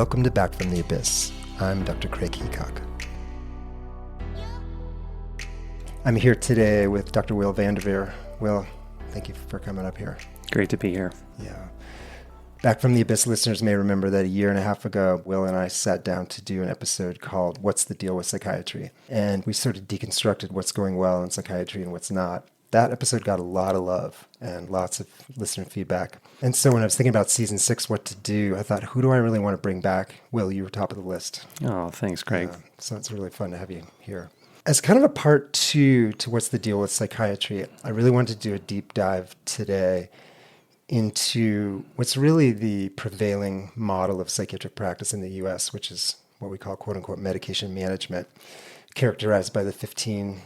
Welcome to Back from the Abyss. I'm Dr. Craig Heacock. I'm here today with Dr. Will van Derveer. Will, thank you for coming up here. Great to be here. Yeah. Back from the Abyss listeners may remember that a year and a half ago, Will and I sat down to do an episode called What's the Deal with Psychiatry? And we sort of deconstructed what's going well in psychiatry and what's not. That episode got a lot of love and lots of listener feedback. And so when I was thinking about season 6, what to do, I thought, who do I really want to bring back? Will, you were top of the list. Oh, thanks, Craig. So it's really fun to have you here. As kind of a part 2 to What's the Deal with Psychiatry, I really wanted to do a deep dive today into what's really the prevailing model of psychiatric practice in the U.S., which is what we call quote-unquote medication management, characterized by the 10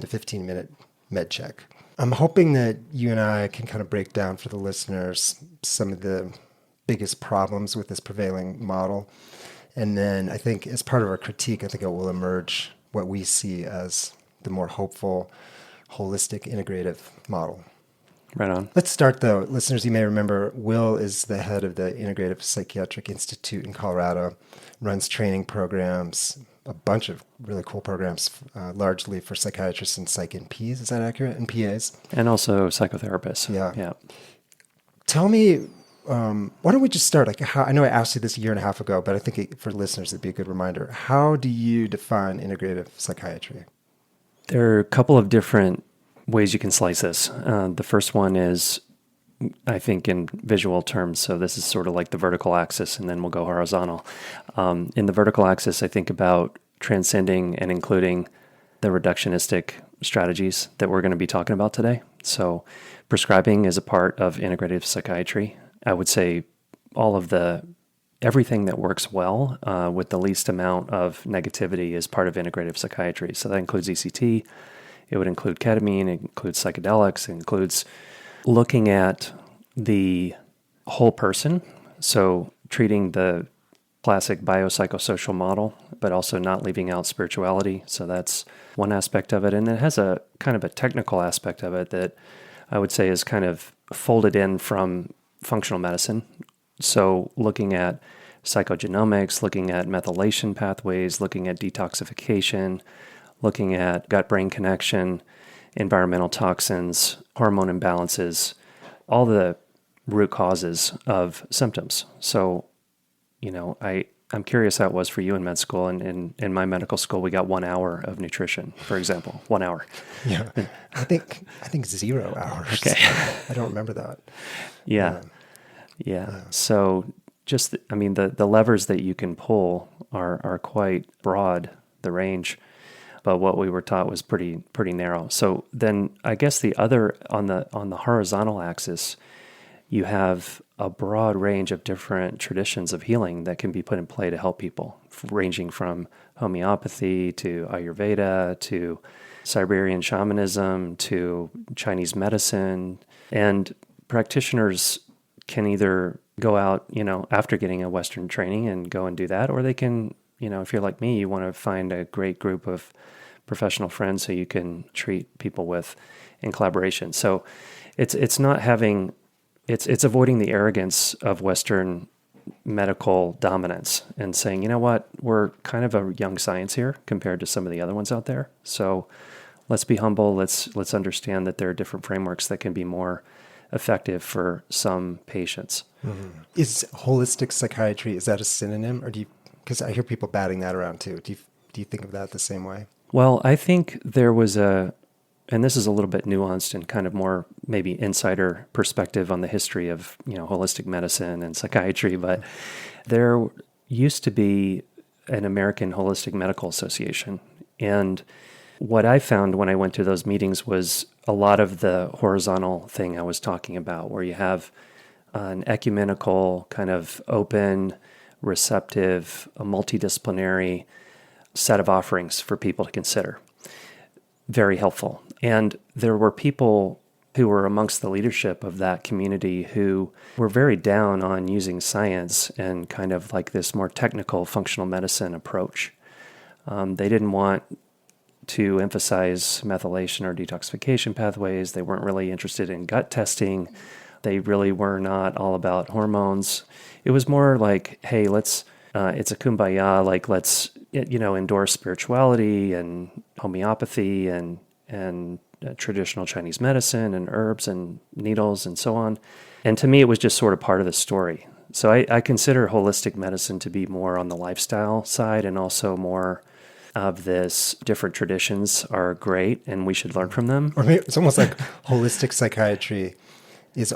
to 15 minute med check. I'm hoping that you and I can kind of break down for the listeners some of the biggest problems with this prevailing model. And then I think as part of our critique, I think it will emerge what we see as the more hopeful, holistic, integrative model. Right on. Let's start though. Listeners, you may remember Will is the head of the Integrative Psychiatric Institute in Colorado, runs training programs, a bunch of really cool programs, largely for psychiatrists and psych NPs. Is that accurate? And PAs? And also psychotherapists. Yeah. Tell me, why don't we just start? I know I asked you this a year and a half ago, but I think for listeners, it'd be a good reminder. How do you define integrative psychiatry? There are a couple of different ways you can slice this. The first one is, I think, in visual terms. So this is sort of like the vertical axis, and then we'll go horizontal. In the vertical axis, I think about transcending and including the reductionistic strategies that we're going to be talking about today. So prescribing is a part of integrative psychiatry. I would say everything that works well with the least amount of negativity is part of integrative psychiatry. So that includes ECT. It would include ketamine. It includes psychedelics. It includes looking at the whole person, so treating the classic biopsychosocial model, but also not leaving out spirituality. So that's one aspect of it. And it has a kind of a technical aspect of it that I would say is kind of folded in from functional medicine. So looking at psychogenomics, looking at methylation pathways, looking at detoxification, looking at gut-brain connection, environmental toxins, hormone imbalances, all the root causes of symptoms. So, I'm curious how it was for you in med school. And in my medical school, we got 1 hour of nutrition, for example, 1 hour. Yeah, I think 0 hours. Okay. I don't remember that. Yeah. So just, the levers that you can pull are quite broad, the range. But what we were taught was pretty narrow. So then I guess the other, on the horizontal axis, you have a broad range of different traditions of healing that can be put in play to help people, ranging from homeopathy to Ayurveda to Siberian shamanism to Chinese medicine. And practitioners can either go out, after getting a Western training and go and do that, or they can, if you're like me, you want to find a great group of professional friends who you can treat people with in collaboration. So it's not having, it's avoiding the arrogance of Western medical dominance and saying, you know what, we're kind of a young science here compared to some of the other ones out there. So let's be humble. Let's understand that there are different frameworks that can be more effective for some patients. Mm-hmm. Is holistic psychiatry, is that a synonym, or because I hear people batting that around too. Do you think of that the same way? Well, I think there was and this is a little bit nuanced and kind of more maybe insider perspective on the history of, holistic medicine and psychiatry, but there used to be an American Holistic Medical Association. And what I found when I went to those meetings was a lot of the horizontal thing I was talking about, where you have an ecumenical, kind of open, receptive, a multidisciplinary set of offerings for people to consider. Very helpful. And there were people who were amongst the leadership of that community who were very down on using science and kind of like this more technical functional medicine approach. They didn't want to emphasize methylation or detoxification pathways. They weren't really interested in gut testing. They really were not all about hormones. It was more like, hey, it's a kumbaya, like let's, endorse spirituality and homeopathy and traditional Chinese medicine and herbs and needles and so on. And to me, it was just sort of part of the story. So I consider holistic medicine to be more on the lifestyle side, and also more of this different traditions are great and we should learn from them. Or maybe it's almost like holistic psychiatry is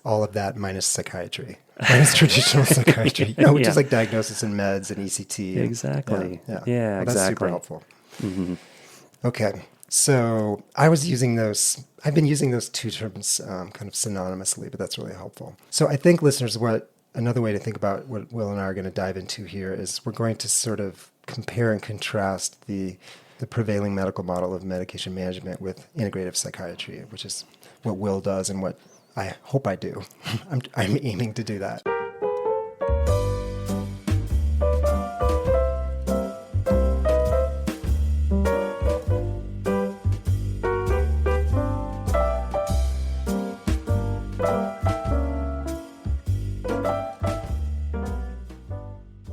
all of that minus psychiatry, minus traditional psychiatry, which is like diagnosis and meds and ECT. Exactly. Well, exactly. That's super helpful. Mm-hmm. Okay. So I've been using those two terms kind of synonymously, but that's really helpful. So I think, listeners, another way to think about what Will and I are going to dive into here is we're going to sort of compare and contrast the prevailing medical model of medication management with integrative psychiatry, which is what Will does and what I hope I do. I'm aiming to do that.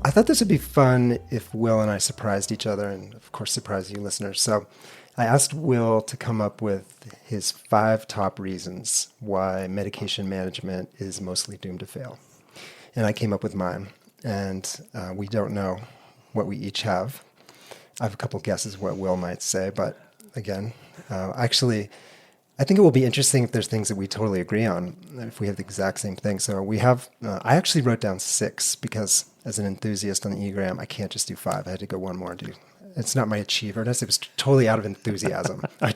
I thought this would be fun if Will and I surprised each other, and of course surprised you listeners. So I asked Will to come up with his 5 top reasons why medication management is mostly doomed to fail. And I came up with mine. And we don't know what we each have. I have a couple guesses what Will might say, but again, actually, I think it will be interesting if there's things that we totally agree on, if we have the exact same thing. So we have, I actually wrote down 6 because as an enthusiast on the Enneagram, I can't just do 5. I had to go one more and do. It's not my achieverness. It was totally out of enthusiasm. I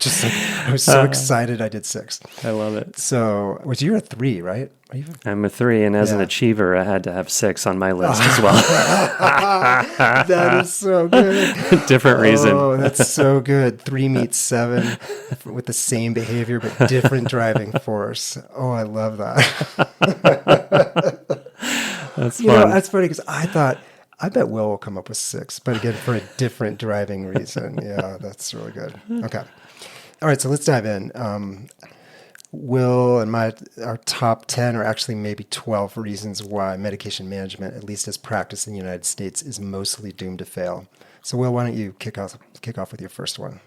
was so excited I did 6. I love it. So you're a 3, right? I'm a 3, and as an achiever, I had to have 6 on my list as well. That is so good. Different reason. Oh, that's so good. 3 meets 7 with the same behavior but different driving force. Oh, I love that. That's fun. That's funny because I bet Will come up with 6, but again, for a different driving reason. Yeah, that's really good. Okay. All right, so let's dive in. Will and our top 10 are actually maybe 12 reasons why medication management, at least as practiced in the United States, is mostly doomed to fail. So Will, why don't you kick off with your first one?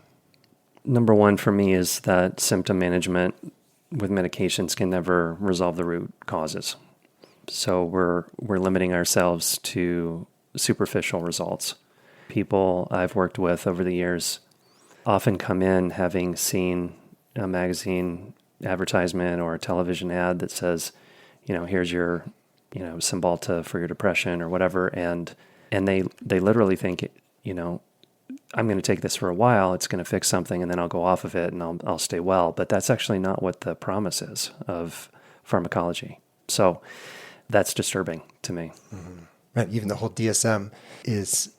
Number 1 for me is that symptom management with medications can never resolve the root causes. So we're limiting ourselves to superficial results. People I've worked with over the years often come in having seen a magazine advertisement or a television ad that says, here's your, Cymbalta for your depression or whatever, and they literally think, I'm going to take this for a while, it's going to fix something, and then I'll go off of it and I'll stay well. But that's actually not what the promise is of pharmacology. So that's disturbing to me. Mm-hmm. Right. Even the whole DSM is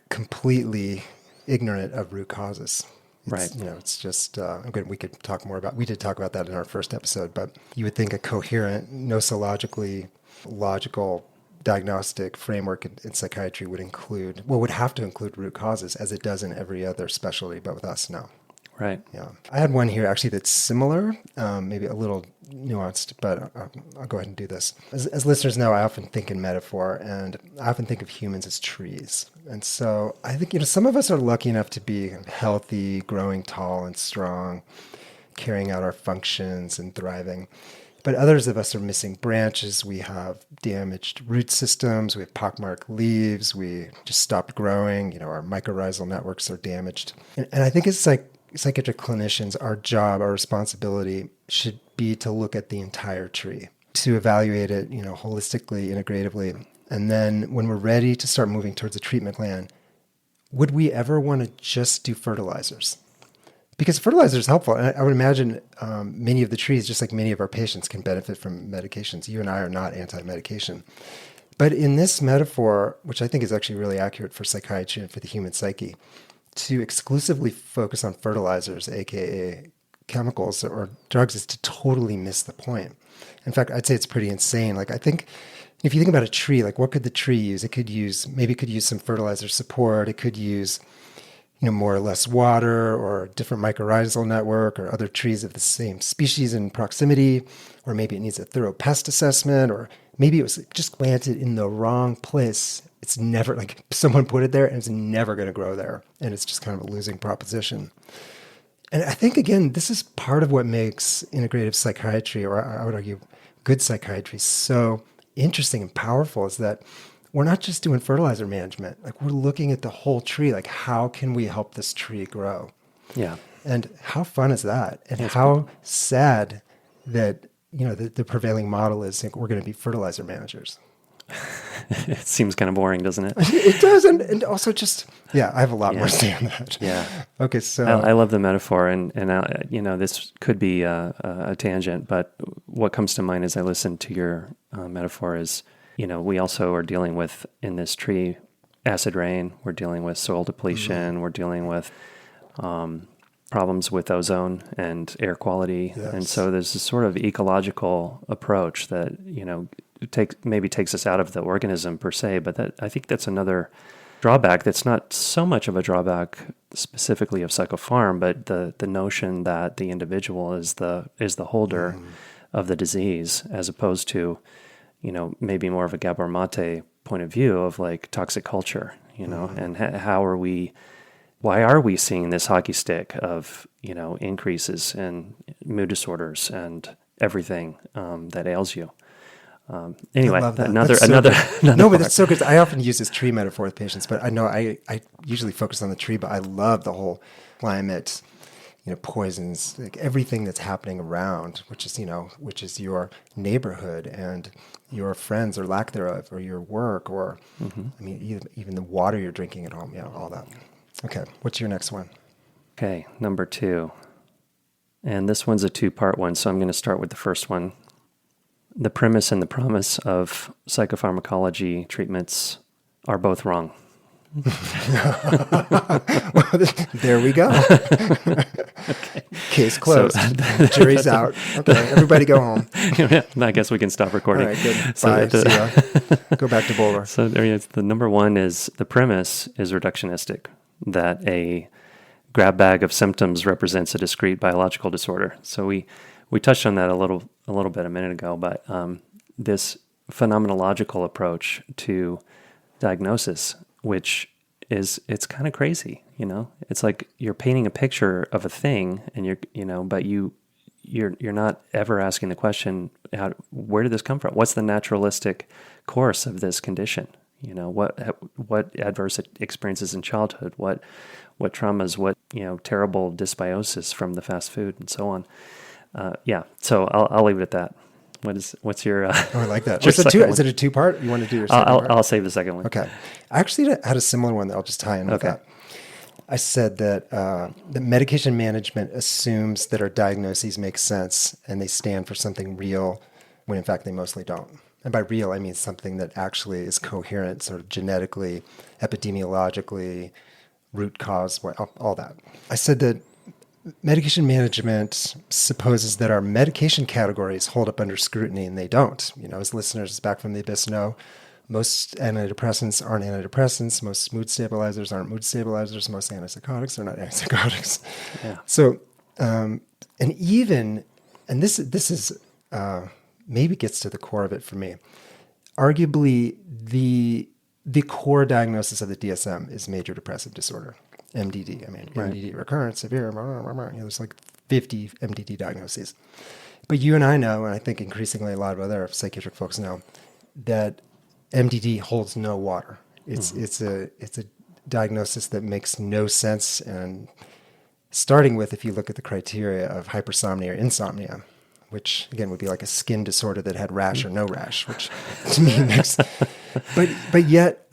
completely ignorant of root causes. Right. It's just, again, we did talk about that in our first episode, but you would think a coherent, nosologically logical diagnostic framework in psychiatry would have to include root causes, as it does in every other specialty, but with us, no. Right. Yeah. I had one here actually that's similar, maybe a little nuanced, but I'll go ahead and do this. As listeners know, I often think in metaphor, and I often think of humans as trees. And so I think, some of us are lucky enough to be healthy, growing tall and strong, carrying out our functions and thriving. But others of us are missing branches. We have damaged root systems. We have pockmarked leaves. We just stopped growing. Our mycorrhizal networks are damaged. And I think it's like psychiatric clinicians, our job, our responsibility should be to look at the entire tree, to evaluate it, holistically, integratively. And then when we're ready to start moving towards a treatment plan, would we ever want to just do fertilizers? Because fertilizer is helpful. And I would imagine many of the trees, just like many of our patients, can benefit from medications. You and I are not anti-medication. But in this metaphor, which I think is actually really accurate for psychiatry and for the human psyche, to exclusively focus on fertilizers, aka chemicals or drugs, is to totally miss the point. In fact, I'd say it's pretty insane. I think if you think about a tree, what could the tree use? It could use some fertilizer support. It could use, more or less water or different mycorrhizal network or other trees of the same species in proximity, or maybe it needs a thorough pest assessment, or maybe it was just planted in the wrong place. It's never like someone put it there and it's never going to grow there. And it's just kind of a losing proposition. And I think, again, this is part of what makes integrative psychiatry, or I would argue good psychiatry, so interesting and powerful, is that we're not just doing fertilizer management. Like, we're looking at the whole tree. Like, how can we help this tree grow? Yeah. And how fun is that? And how sad that, the prevailing model is we're going to be fertilizer managers. It seems kind of boring, doesn't it? It does. And also just, I have a lot more to say on that. Yeah. Okay, so. I love the metaphor, and this could be a tangent, but what comes to mind as I listen to your metaphor is, we also are dealing with, in this tree, acid rain. We're dealing with soil depletion. Mm-hmm. We're dealing with problems with ozone and air quality. Yes. And so there's this sort of ecological approach that, maybe takes us out of the organism per se, but I think that's another drawback that's not so much of a drawback specifically of psychopharm, but the notion that the individual is the holder of the disease, as opposed to, maybe more of a Gabor Mate point of view of like toxic culture, and why are we seeing this hockey stick of, increases in mood disorders and everything that ails you? Anyway, another. No, but that's so good. I often use this tree metaphor with patients, but I know I usually focus on the tree, but I love the whole climate, poisons, like everything that's happening around, which is your neighborhood and your friends or lack thereof, or your work, or even the water you're drinking at home. Yeah, all that. Okay, what's your next one? Okay, number 2, and this one's a 2-part one, so I'm going to start with the first one. The premise and the promise of psychopharmacology treatments are both wrong. Well, there we go. Okay. Case closed. Jury's out. Okay, everybody go home. I guess we can stop recording. All right, good. Bye. See ya. Go back to Boulder. So the number 1 is the premise is reductionistic, that a grab bag of symptoms represents a discrete biological disorder. So we touched on that a little bit a minute ago, but this phenomenological approach to diagnosis, which it's kind of crazy, It's like you're painting a picture of a thing, and you're not ever asking the question, where did this come from? What's the naturalistic course of this condition? What adverse experiences in childhood? What traumas? What terrible dysbiosis from the fast food and so on. So I'll leave it at that. What's your? I like that. Is it a 2-part? You want to do your second part? I'll save the second one. Okay. I actually had a similar one that I'll just tie in with that. I said that the medication management assumes that our diagnoses make sense and they stand for something real, when in fact they mostly don't. And by real, I mean something that actually is coherent, sort of genetically, epidemiologically, root cause, all that. I said that medication management supposes that our medication categories hold up under scrutiny, and they don't. As listeners back from the abyss know, most antidepressants aren't antidepressants. Most mood stabilizers aren't mood stabilizers. Most antipsychotics are not antipsychotics. Yeah. So, and this is maybe gets to the core of it for me. Arguably, the core diagnosis of the DSM is major depressive disorder. MDD. MDD, recurrent, severe, there's like 50 MDD diagnoses. But you and I know, and I think increasingly a lot of other psychiatric folks know, that MDD holds no water. It's a diagnosis that makes no sense. And starting with, if you look at the criteria of hypersomnia or insomnia, which again would be like a skin disorder that had rash or no rash, which to me makes, but yet,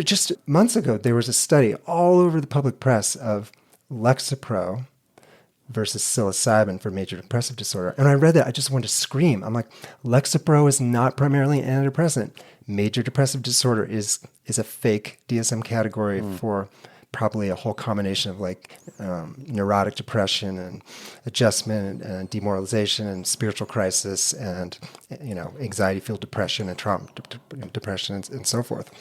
just months ago, there was a study all over the public press of Lexapro versus psilocybin for major depressive disorder. And I read that, I just wanted to scream. I'm like, Lexapro is not primarily an antidepressant. Major depressive disorder is a fake DSM category for probably a whole combination of like neurotic depression and adjustment and demoralization and spiritual crisis and anxiety-fueled depression and trauma depression and so forth.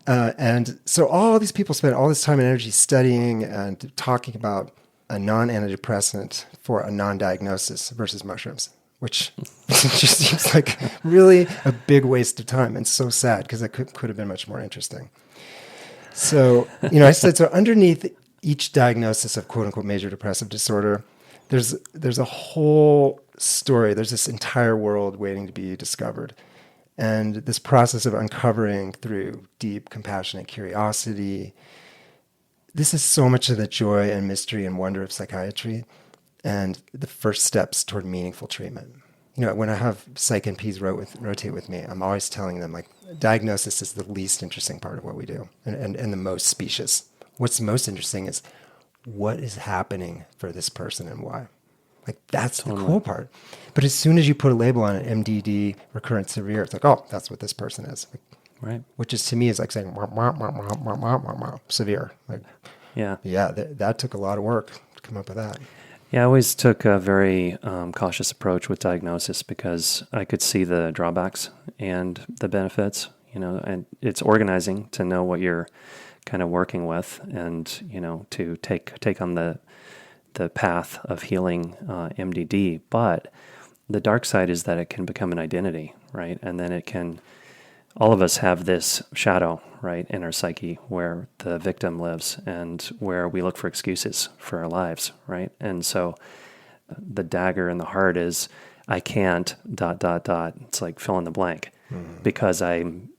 And so all these people spent all this time and energy studying and talking about a non-antidepressant for a non-diagnosis versus mushrooms, which just seems like really a big waste of time and so sad because it could have been much more interesting. So, I said, so underneath each diagnosis of quote unquote major depressive disorder, there's a whole story. There's this entire world waiting to be discovered. And this process of uncovering through deep, compassionate curiosity, this is so much of the joy and mystery and wonder of psychiatry and the first steps toward meaningful treatment. When I have psych NPs rotate with me, I'm always telling them, like, diagnosis is the least interesting part of what we do and the most specious. What's most interesting is what is happening for this person and why. Like, that's the cool part. But as soon as you put a label on it, MDD, recurrent severe, it's like, oh, that's what this person is. Like, right. Which is, to me, is like saying, severe. Like, that took a lot of work to come up with that. Yeah, I always took a very cautious approach with diagnosis because I could see the drawbacks and the benefits, and it's organizing to know what you're kind of working with and, to take on the path of healing MDD. But the dark side is that it can become an identity, right? And then all of us have this shadow, right, in our psyche where the victim lives and where we look for excuses for our lives, right? And so the dagger in the heart is, I can't, ... It's like fill in the blank because I'm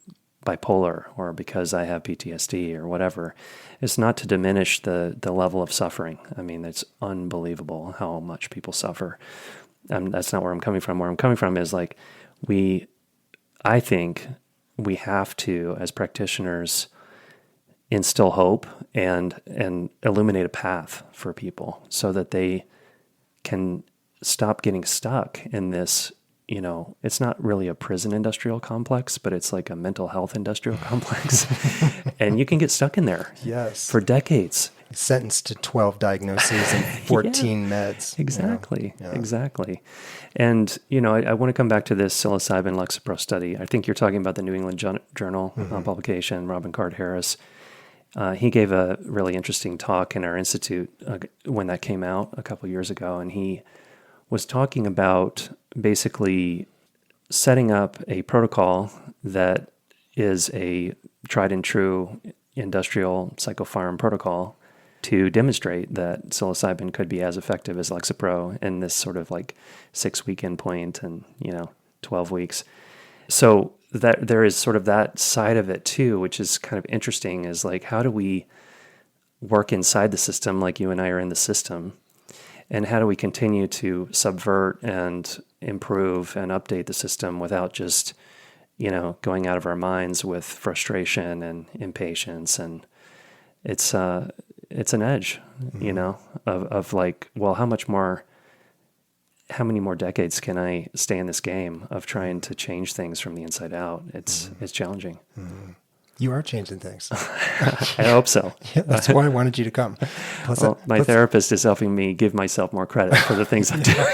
bipolar or because I have PTSD or whatever. It's not to diminish the level of suffering. I mean, it's unbelievable how much people suffer. That's not where I'm coming from. Where I'm coming from is like, I think we have to, as practitioners, instill hope and illuminate a path for people so that they can stop getting stuck in this, it's not really a prison industrial complex, but it's like a mental health industrial complex. And you can get stuck in there for decades. Sentenced to 12 diagnoses and 14 meds. Exactly. And, I want to come back to this psilocybin Lexapro study. I think you're talking about the New England Journal publication, Robin Card Harris. He gave a really interesting talk in our institute when that came out a couple years ago, and he was talking about basically setting up a protocol that is a tried and true industrial psychopharm protocol to demonstrate that psilocybin could be as effective as Lexapro in this sort of like 6-week endpoint and, 12 weeks. So that there is sort of that side of it too, which is kind of interesting, is like, how do we work inside the system like you and I are in the system? And how do we continue to subvert and improve and update the system without just, going out of our minds with frustration and impatience? And it's an edge, of like, well, how many more decades can I stay in this game of trying to change things from the inside out? It's challenging. Mm-hmm. You are changing things. I hope so. Yeah, that's why I wanted you to come. My therapist is helping me give myself more credit for the things I'm doing.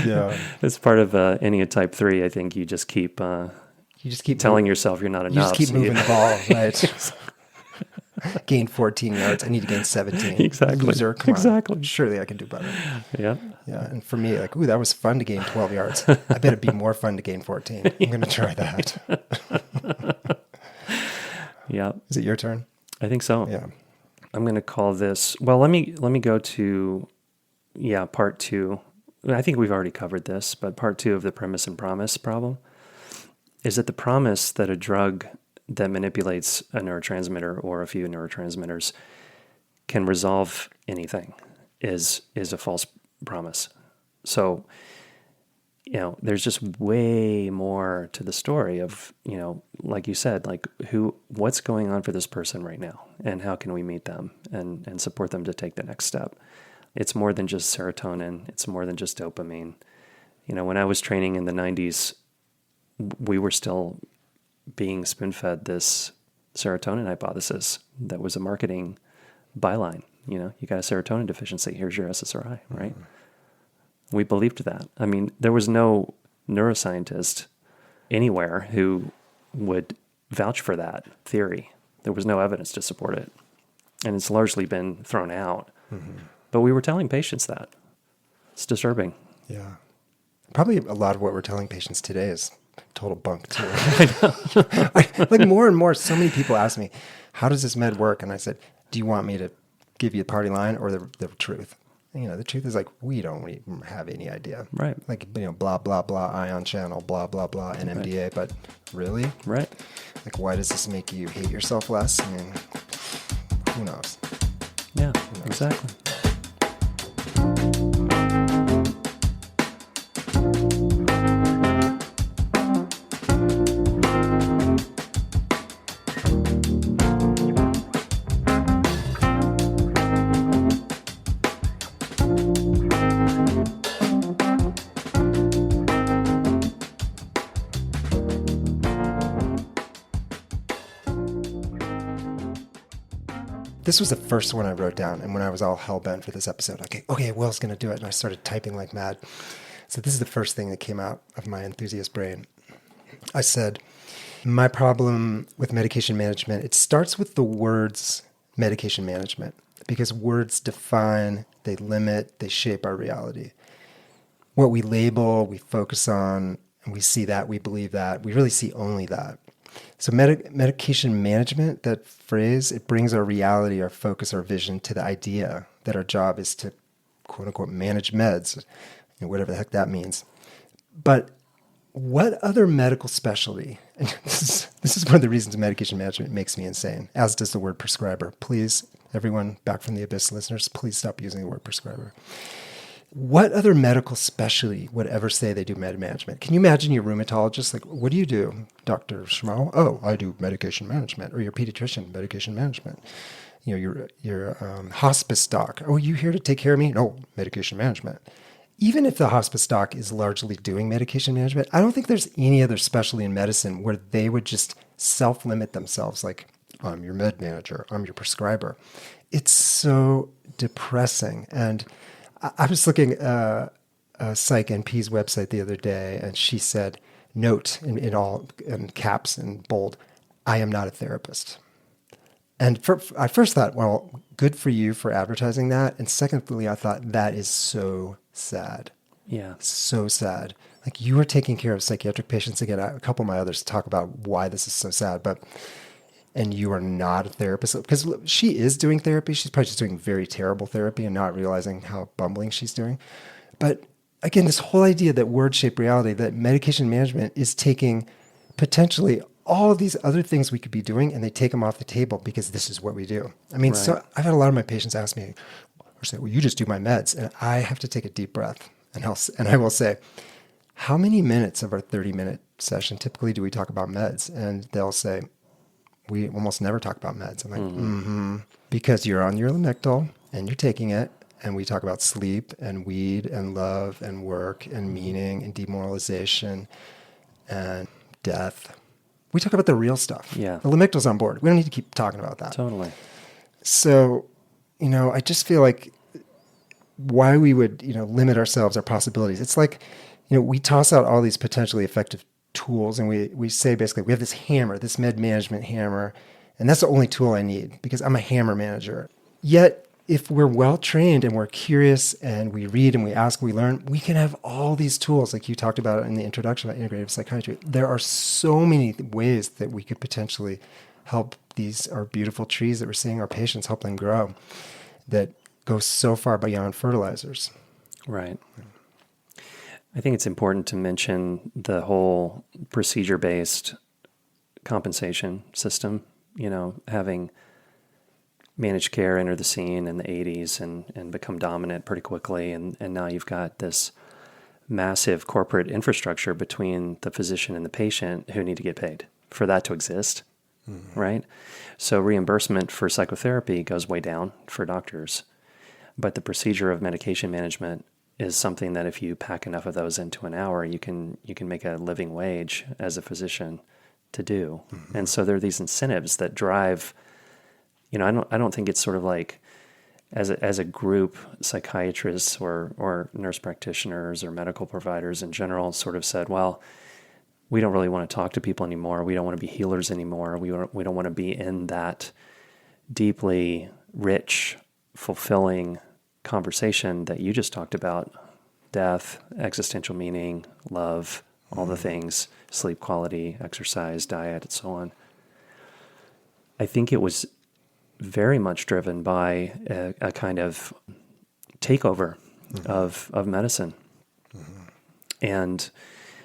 Yeah, it's part of any type 3. I think you just keep telling yourself you're not enough. You just keep moving the ball, right? Gain 14 yards. I need to gain 17. Exactly. Loser, come exactly. on. Surely I can do better. Yeah. Yeah. And for me, like, ooh, that was fun to gain 12 yards. I bet it'd be more fun to gain 14. I'm going to try that. Yeah. Is it your turn? I think so. Yeah. I'm going to call this, well, let me go to, part 2. I think we've already covered this, but part 2 of the premise and promise problem is that the promise that a drug that manipulates a neurotransmitter or a few neurotransmitters can resolve anything is a false promise. So, there's just way more to the story of, like you said, like what's going on for this person right now and how can we meet them and support them to take the next step. It's more than just serotonin. It's more than just dopamine. When I was training in the 90s, we were still being spoon-fed this serotonin hypothesis that was a marketing byline. You got a serotonin deficiency. Here's your SSRI, right? Mm-hmm. We believed that. I mean, there was no neuroscientist anywhere who would vouch for that theory. There was no evidence to support it. And it's largely been thrown out. Mm-hmm. But we were telling patients that. It's disturbing. Yeah. Probably a lot of what we're telling patients today is total bunk too. I know. Like more and more, so many people ask me, how does this med work? And I said, do you want me to give you the party line or the truth? And, the truth is like, we don't even have any idea. Right. Like, blah, blah, blah, ion channel, blah, blah, blah, NMDA. Right. But really? Right. Like, why does this make you hate yourself less? I mean, who knows? Yeah, exactly. This was the first one I wrote down, and when I was all hell-bent for this episode, okay, Will's going to do it, and I started typing like mad. So this is the first thing that came out of my enthusiast brain. I said, my problem with medication management, it starts with the words medication management, because words define, they limit, they shape our reality. What we label, we focus on, and we see that, we believe that, we really see only that. So medication management, that phrase, it brings our reality, our focus, our vision to the idea that our job is to, quote unquote, manage meds, whatever the heck that means. But what other medical specialty, and this is one of the reasons medication management makes me insane, as does the word prescriber. Please, everyone back from the abyss listeners, please stop using the word prescriber. What other medical specialty would ever say they do med management? Can you imagine your rheumatologist? Like, what do you do, Dr. Schmo? Oh, I do medication management. Or your pediatrician, medication management. Your hospice doc. Oh, you here to take care of me? No, medication management. Even if the hospice doc is largely doing medication management, I don't think there's any other specialty in medicine where they would just self-limit themselves. Like, I'm your med manager. I'm your prescriber. It's so depressing. And I was looking at Psych NP's website the other day, and she said, note in all in caps and bold, I am not a therapist. And I first thought, well, good for you for advertising that. And secondly, I thought that is so sad. Yeah. So sad. Like, you are taking care of psychiatric patients. Again, a couple of my others talk about why this is so sad, and you are not a therapist. Because she is doing therapy. She's probably just doing very terrible therapy and not realizing how bumbling she's doing. But again, this whole idea that word-shaped reality, that medication management is taking potentially all of these other things we could be doing, and they take them off the table because this is what we do. I mean, right. So I've had a lot of my patients ask me, or say, well, you just do my meds. And I have to take a deep breath. And I will say, how many minutes of our 30-minute session typically do we talk about meds? And they'll say, we almost never talk about meds. I'm like, because you're on your Lamictal and you're taking it, and we talk about sleep and weed and love and work and meaning and demoralization and death. We talk about the real stuff. Yeah. The Lamictal's on board. We don't need to keep talking about that. Totally. So, I just feel like why we would, limit ourselves, our possibilities. It's like, we toss out all these potentially effective tools, and we say basically we have this hammer, this med management hammer, and that's the only tool I need because I'm a hammer manager. Yet, if we're well trained and we're curious and we read and we ask, we learn, we can have all these tools like you talked about in the introduction about integrative psychiatry. There are so many ways that we could potentially help our beautiful trees that we're seeing our patients, help them grow, that go so far beyond fertilizers. Right. I think it's important to mention the whole procedure-based compensation system, having managed care enter the scene in the 80s and become dominant pretty quickly. And now you've got this massive corporate infrastructure between the physician and the patient who need to get paid for that to exist, right? So reimbursement for psychotherapy goes way down for doctors. But the procedure of medication management is something that if you pack enough of those into an hour, you can make a living wage as a physician to do. Mm-hmm. And so there are these incentives that drive, I don't think it's sort of like as a group, psychiatrists or nurse practitioners or medical providers in general sort of said, well, we don't really want to talk to people anymore. We don't want to be healers anymore. We don't want to be in that deeply rich, fulfilling conversation that you just talked about: death, existential meaning, love, all the things, sleep quality, exercise, diet, and so on. I think it was very much driven by a kind of takeover of medicine. And,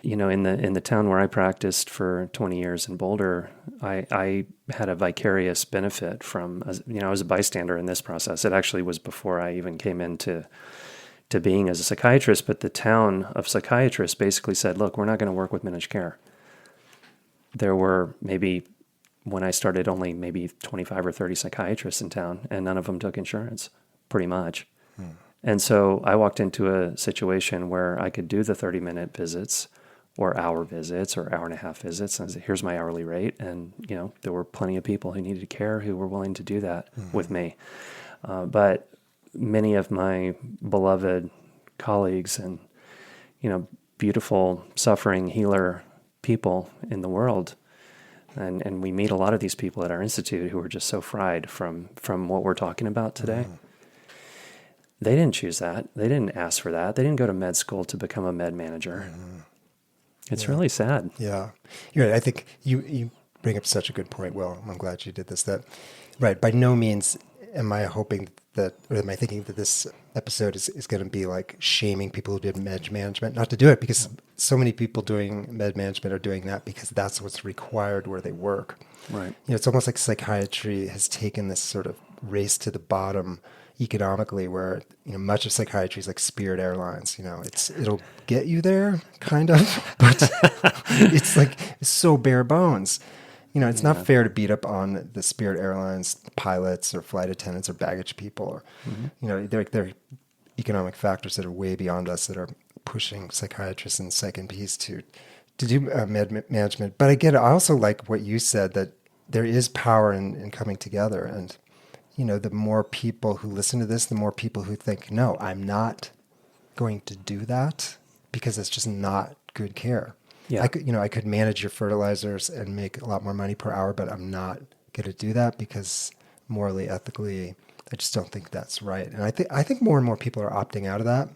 in the town where I practiced for 20 years in Boulder, I had a vicarious benefit from, I was a bystander in this process. It actually was before I even came into being as a psychiatrist, but the town of psychiatrists basically said, look, we're not going to work with managed care. There were maybe, when I started, only maybe 25 or 30 psychiatrists in town, and none of them took insurance, pretty much. And so I walked into a situation where I could do the 30-minute visits or hour visits or hour and a half visits, and I said, here's my hourly rate. And, there were plenty of people who needed care who were willing to do that with me. But many of my beloved colleagues and, beautiful, suffering, healer people in the world, and we meet a lot of these people at our institute who are just so fried from what we're talking about today. They didn't choose that. They didn't ask for that. They didn't go to med school to become a med manager. It's really sad. Yeah. You're right. I think you bring up such a good point, Will. I'm glad you did this. Right. By no means am I hoping that, or am I thinking that this episode is going to be like shaming people who did med management not to do it, because so many people doing med management are doing that because that's what's required where they work. Right. It's almost like psychiatry has taken this sort of race to the bottom economically, where much of psychiatry is like Spirit Airlines. It'll get you there, kind of, but it's so bare bones. It's not fair to beat up on the Spirit Airlines pilots or flight attendants or baggage people, or they're economic factors that are way beyond us that are pushing psychiatrists and psych NPs to do med management. But I also like what you said, that there is power in coming together. And the more people who listen to this, the more people who think, no, I'm not going to do that because it's just not good care. Yeah. I could manage your fertilizers and make a lot more money per hour, but I'm not going to do that because morally, ethically, I just don't think that's right. And I think more and more people are opting out of that.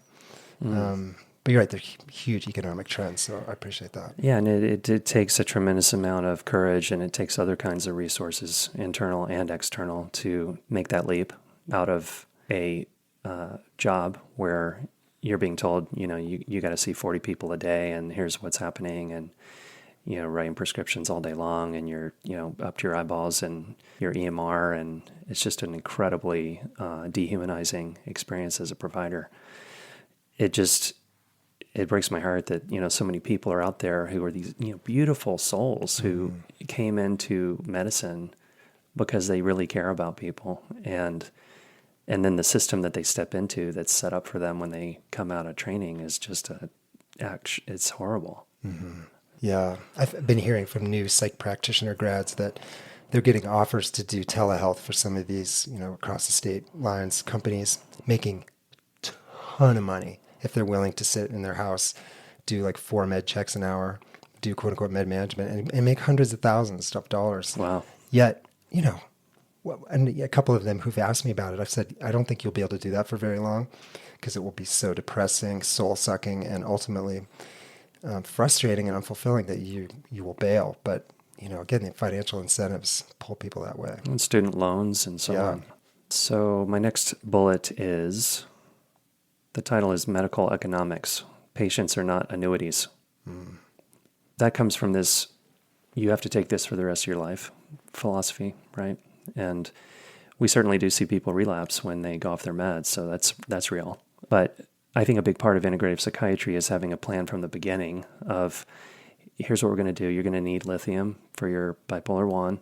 But you're right, they're huge economic trends, so I appreciate that. Yeah, and it takes a tremendous amount of courage, and it takes other kinds of resources, internal and external, to make that leap out of a job where you're being told, you got to see 40 people a day, and here's what's happening, and writing prescriptions all day long, and you're up to your eyeballs in your EMR, and it's just an incredibly dehumanizing experience as a provider. It breaks my heart that, so many people are out there who are these, beautiful souls who came into medicine because they really care about people. And then the system that they step into that's set up for them when they come out of training is just it's horrible. Yeah. I've been hearing from new psych practitioner grads that they're getting offers to do telehealth for some of these, across the state lines, companies making a ton of money if they're willing to sit in their house, do like 4 med checks an hour, do quote unquote med management, and make hundreds of thousands of dollars. Wow. Yet, and a couple of them who've asked me about it, I've said, I don't think you'll be able to do that for very long because it will be so depressing, soul sucking, and ultimately frustrating and unfulfilling that you will bail. But, again, the financial incentives pull people that way. And student loans and so on. So my next bullet is, the title is Medical Economics. Patients are not annuities. That comes from this, you have to take this for the rest of your life philosophy, right? And we certainly do see people relapse when they go off their meds, so that's real. But I think a big part of integrative psychiatry is having a plan from the beginning of, here's what we're going to do. You're going to need lithium for your bipolar 1.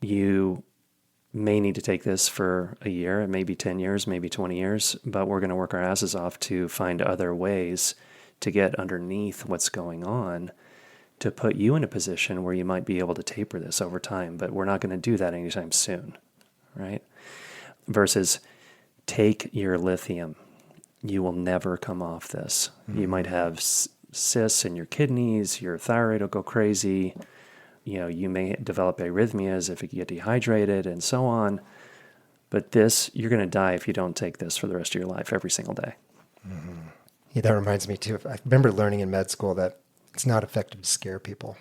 You may need to take this for a year, maybe 10 years, maybe 20 years, but we're going to work our asses off to find other ways to get underneath what's going on to put you in a position where you might be able to taper this over time, but we're not going to do that anytime soon, right? Versus take your lithium. You will never come off this. You might have cysts in your kidneys, your thyroid will go crazy. You may develop arrhythmias if you get dehydrated and so on. But this, you're going to die if you don't take this for the rest of your life every single day. Mm-hmm. Yeah, that reminds me too. I remember learning in med school that it's not effective to scare people.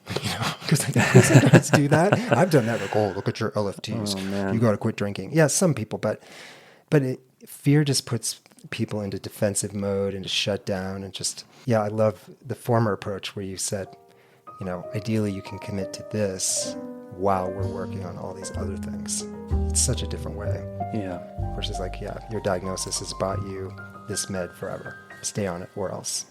Because I sometimes do that. I've done that. Like, oh, look at your LFTs. Oh, man. You got to quit drinking. Yeah, some people, but fear just puts people into defensive mode, into shutdown, and just, yeah, I love the former approach where you said, ideally you can commit to this while we're working on all these other things. It's such a different way. Yeah. Versus like, yeah, your diagnosis has bought you this med forever. Stay on it or else.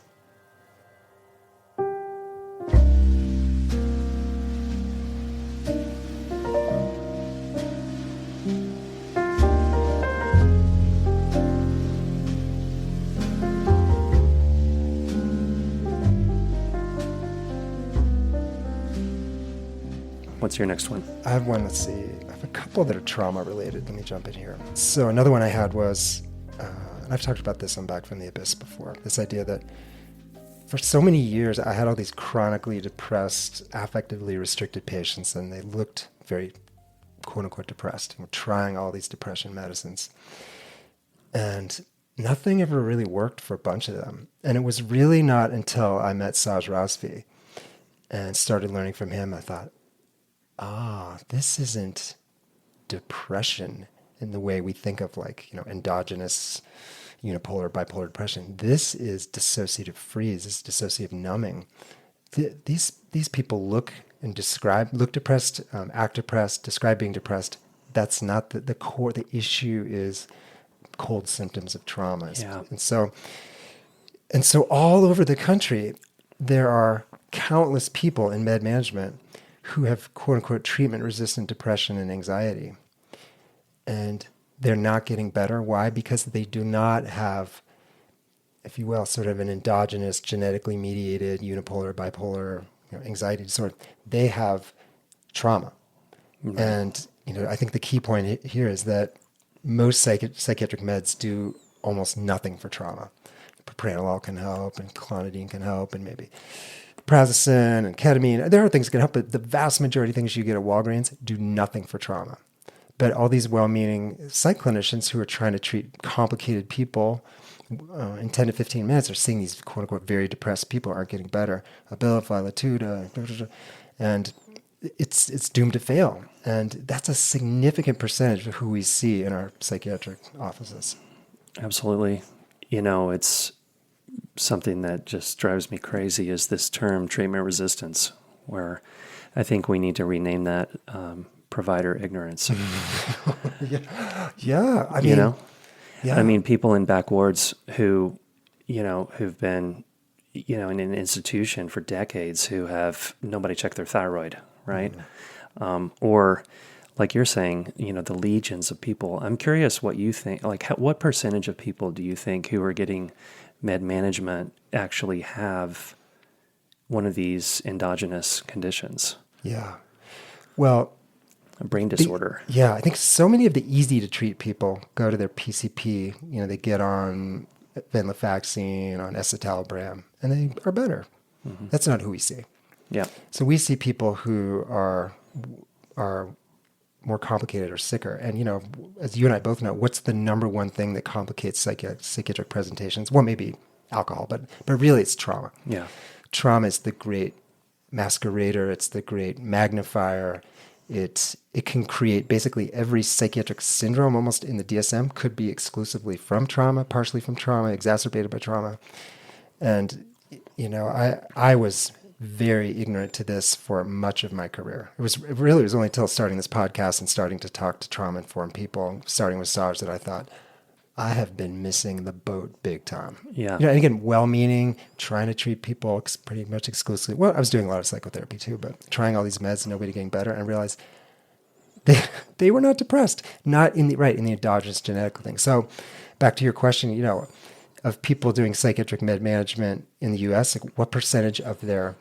What's your next one? I have one, let's see. I have a couple that are trauma related. Let me jump in here. So another one I had was, and I've talked about this on Back from the Abyss before, this idea that for so many years I had all these chronically depressed, affectively restricted patients, and they looked very quote unquote depressed. We're trying all these depression medicines. And nothing ever really worked for a bunch of them. And it was really not until I met Saj Rasvi and started learning from him, I thought, this isn't depression in the way we think of endogenous unipolar, bipolar depression. This is dissociative freeze, this is dissociative numbing. These people look depressed, act depressed, describe being depressed. That's not the core. The issue is cold symptoms of traumas. Yeah. And so all over the country, there are countless people in med management who have quote unquote treatment resistant depression and anxiety. And they're not getting better. Why? Because they do not have, if you will, sort of an endogenous, genetically mediated unipolar, bipolar anxiety disorder. They have trauma. Mm-hmm. And I think the key point here is that most psychiatric meds do almost nothing for trauma. Propranolol can help, and clonidine can help, and maybe prazosin and ketamine. There are things that can help, but the vast majority of things you get at Walgreens do nothing for trauma. But all these well-meaning psych clinicians who are trying to treat complicated people in 10 to 15 minutes are seeing these quote-unquote very depressed people aren't getting better. Abilify, Latuda, and it's doomed to fail. And that's a significant percentage of who we see in our psychiatric offices. Absolutely. It's something that just drives me crazy is this term treatment resistance, where I think we need to rename that provider ignorance. Yeah. I mean, I mean, people in back wards who, who've been, in an institution for decades who have nobody check their thyroid, right? Mm-hmm. Or like you're saying, the legions of people. I'm curious what you think, what percentage of people do you think who are getting med management actually have one of these endogenous conditions? Yeah. Well, a brain disorder. I think so many of the easy to treat people go to their PCP, they get on venlafaxine, on escitalopram, and they are better. Mm-hmm. That's not who we see. Yeah. So we see people who are more complicated or sicker. And, as you and I both know, what's the number one thing that complicates psychiatric presentations? Well, maybe alcohol, but really it's trauma. Yeah. Trauma is the great masquerader. It's the great magnifier. It can create basically every psychiatric syndrome almost in the DSM could be exclusively from trauma, partially from trauma, exacerbated by trauma. And, I was very ignorant to this for much of my career. It was only until starting this podcast and starting to talk to trauma-informed people, starting with Saj, that I thought, I have been missing the boat big time. Yeah. And again, well-meaning, trying to treat people pretty much exclusively. Well, I was doing a lot of psychotherapy too, but trying all these meds and nobody getting better, and I realized they were not depressed, not in the endogenous genetic thing. So back to your question, of people doing psychiatric med management in the U.S., what percentage of their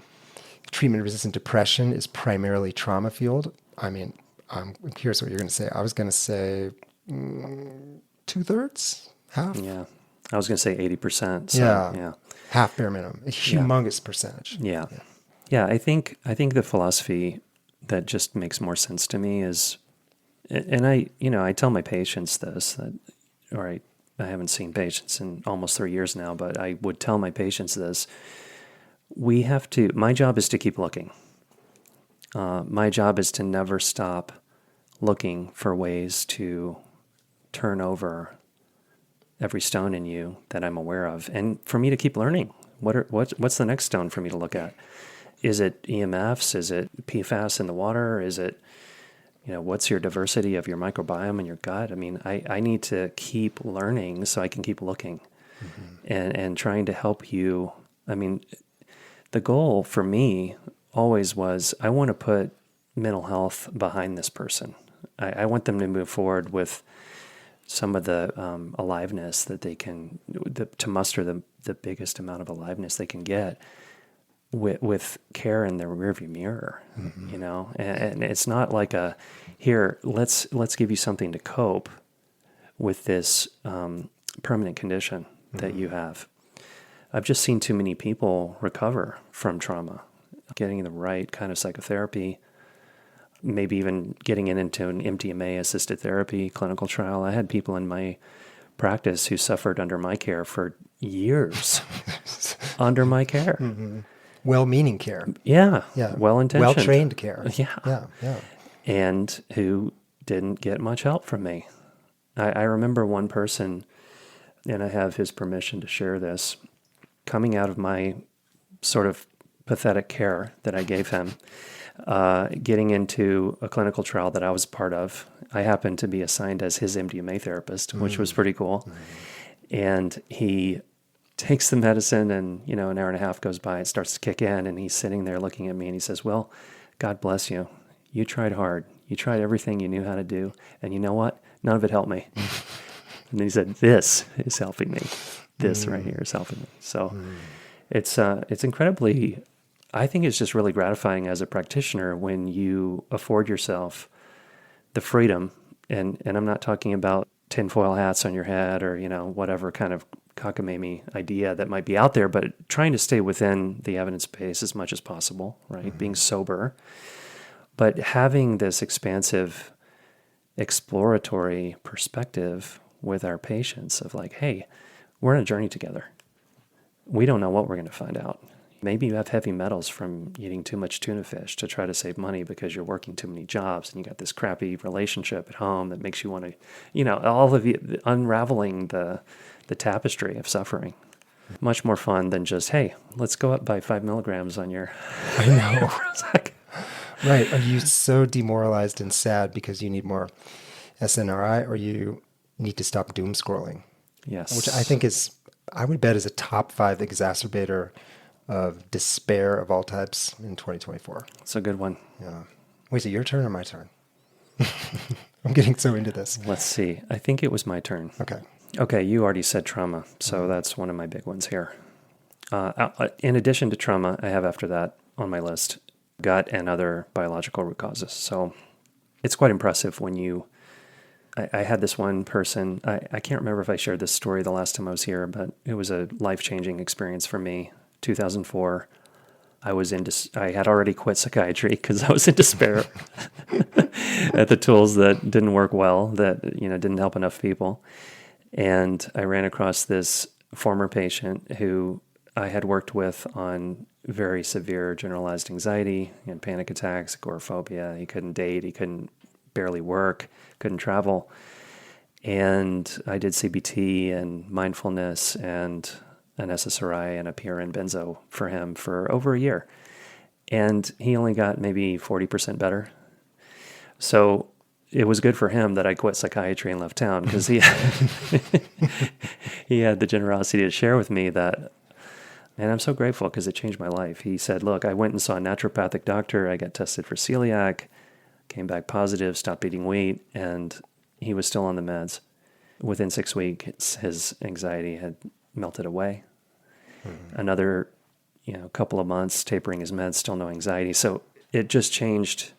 treatment-resistant depression is primarily trauma-fueled? I mean, I'm curious what you're going to say. I was going to say 2/3, half. Yeah. I was going to say 80%. So, yeah. Half bare minimum, a humongous percentage. Yeah. Yeah. I think the philosophy that just makes more sense to me is, and I tell my patients this, that, all right, I haven't seen patients in almost 3 years now, but I would tell my patients this. My job is to keep looking. My job is to never stop looking for ways to turn over every stone in you that I'm aware of, and for me to keep learning. What's the next stone for me to look at? Is it EMFs? Is it PFAS in the water? Is it, what's your diversity of your microbiome in your gut? I mean, I need to keep learning so I can keep looking and trying to help you. I mean, the goal for me always was, I want to put mental health behind this person. I want them to move forward with some of the aliveness that they can, to muster the biggest amount of aliveness they can get with care in their rearview mirror, and it's not like let's give you something to cope with this permanent condition that you have. I've just seen too many people recover from trauma, getting the right kind of psychotherapy, maybe even getting into an MDMA-assisted therapy clinical trial. I had people in my practice who suffered under my care for years, under my care. Mm-hmm. Well-meaning care. Yeah. Well-intentioned. Well-trained care. Yeah. And who didn't get much help from me. I remember one person, and I have his permission to share this, coming out of my sort of pathetic care that I gave him, getting into a clinical trial that I was part of. I happened to be assigned as his MDMA therapist, which was pretty cool. And he takes the medicine, and an hour and a half goes by, it starts to kick in, and he's sitting there looking at me, and he says, "Well, God bless you. You tried hard. You tried everything you knew how to do, and you know what? None of it helped me." And he said, "This is helping me. This right here is helping me." So it's incredibly, I think it's just really gratifying as a practitioner when you afford yourself the freedom, and I'm not talking about tinfoil hats on your head or, whatever kind of cockamamie idea that might be out there, but trying to stay within the evidence base as much as possible, right? Being sober, but having this expansive, exploratory perspective with our patients of like, hey, we're on a journey together. We don't know what we're going to find out. Maybe you have heavy metals from eating too much tuna fish to try to save money because you're working too many jobs and you got this crappy relationship at home that makes you want to, all of you unraveling the tapestry of suffering. Much more fun than just, hey, let's go up by 5 milligrams on your... I know. Right. Are you so demoralized and sad because you need more SNRI, or you need to stop doom scrolling? Yes. Which I think I would bet is a top 5 exacerbator of despair of all types in 2024. It's a good one. Yeah. Wait, is it your turn or my turn? I'm getting so into this. Let's see. I think it was my turn. Okay, you already said trauma, so that's one of my big ones here. In addition to trauma, I have after that on my list gut and other biological root causes. So it's quite impressive when I had this one person, I can't remember if I shared this story the last time I was here, but it was a life-changing experience for me. 2004, I had already quit psychiatry because I was in despair at the tools that didn't work well, that didn't help enough people. And I ran across this former patient who I had worked with on very severe generalized anxiety and panic attacks, agoraphobia. He couldn't date, he couldn't barely work, couldn't travel. And I did CBT and mindfulness and an SSRI and a PRN benzo for him for over a year. And he only got maybe 40% better. So it was good for him that I quit psychiatry and left town, because he had the generosity to share with me that, and I'm so grateful because it changed my life. He said, look, I went and saw a naturopathic doctor. I got tested for celiac, came back positive, stopped eating wheat, and he was still on the meds. Within 6 weeks, his anxiety had melted away. Another, couple of months tapering his meds, still no anxiety. So it just changed.